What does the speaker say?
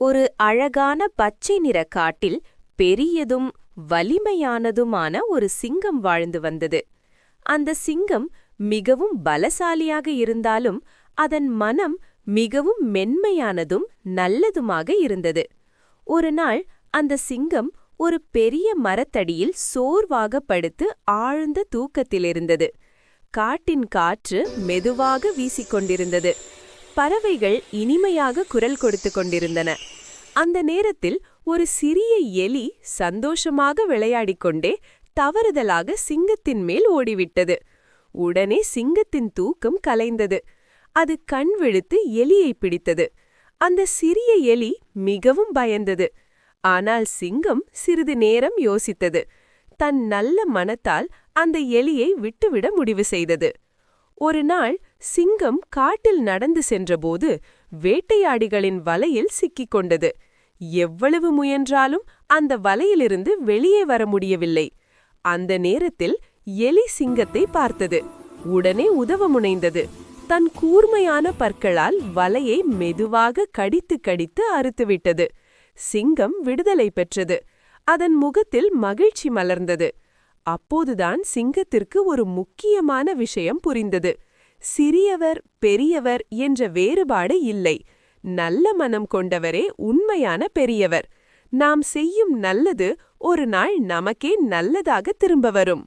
ஒரு அழகான பச்சை நிற காட்டில் பெரியதும் வலிமையானதுமான ஒரு சிங்கம் வாழ்ந்து வந்தது. அந்த சிங்கம் மிகவும் பலசாலியாக இருந்தாலும் அதன் மனம் மிகவும் மென்மையானதும் நல்லதுமாக இருந்தது. ஒரு நாள் அந்த சிங்கம் ஒரு பெரிய மரத்தடியில் சோர்வாக படுத்து ஆழ்ந்த தூக்கத்திலிருந்தது. காட்டின் காற்று மெதுவாக வீசிக்கொண்டிருந்தது. பறவைகள் இனிமையாக குரல் கொடுத்து கொண்டிருந்தன. அந்த நேரத்தில் ஒரு சிறிய எலி சந்தோஷமாக விளையாடிக்கொண்டே தவறுதலாக சிங்கத்தின் மேல் ஓடிவிட்டது. உடனே சிங்கத்தின் தூக்கம் கலைந்தது. அது கண் விழித்து எலியை பிடித்தது. அந்த சிறிய எலி மிகவும் பயந்தது. ஆனால் சிங்கம் சிறிது நேரம் யோசித்தது. தன் நல்ல மனத்தால் அந்த எலியை விட்டுவிட முடிவு செய்தது. ஒரு நாள் சிங்கம் காட்டில் நடந்து சென்றபோது வேட்டையாடிகளின் வலையில் சிக்கிக் கொண்டது. எவ்வளவு முயன்றாலும் அந்த வலையிலிருந்து வெளியே வர முடியவில்லை. அந்த நேரத்தில் எலி சிங்கத்தை பார்த்தது. உடனே உதவ முனைந்தது. தன் கூர்மையான பற்களால் வலையை மெதுவாக கடித்து கடித்து அறுத்துவிட்டது. சிங்கம் விடுதலை பெற்றது. அதன் முகத்தில் மகிழ்ச்சி மலர்ந்தது. அப்போதுதான் சிங்கத்திற்கு ஒரு முக்கியமான விஷயம் புரிந்தது. சிறியவர் பெரியவர் என்ற வேறுபாடு இல்லை. நல்ல மனம் கொண்டவரே உண்மையான பெரியவர். நாம் செய்யும் நல்லது ஒரு நாள் நமக்கே நல்லதாக திரும்ப வரும்.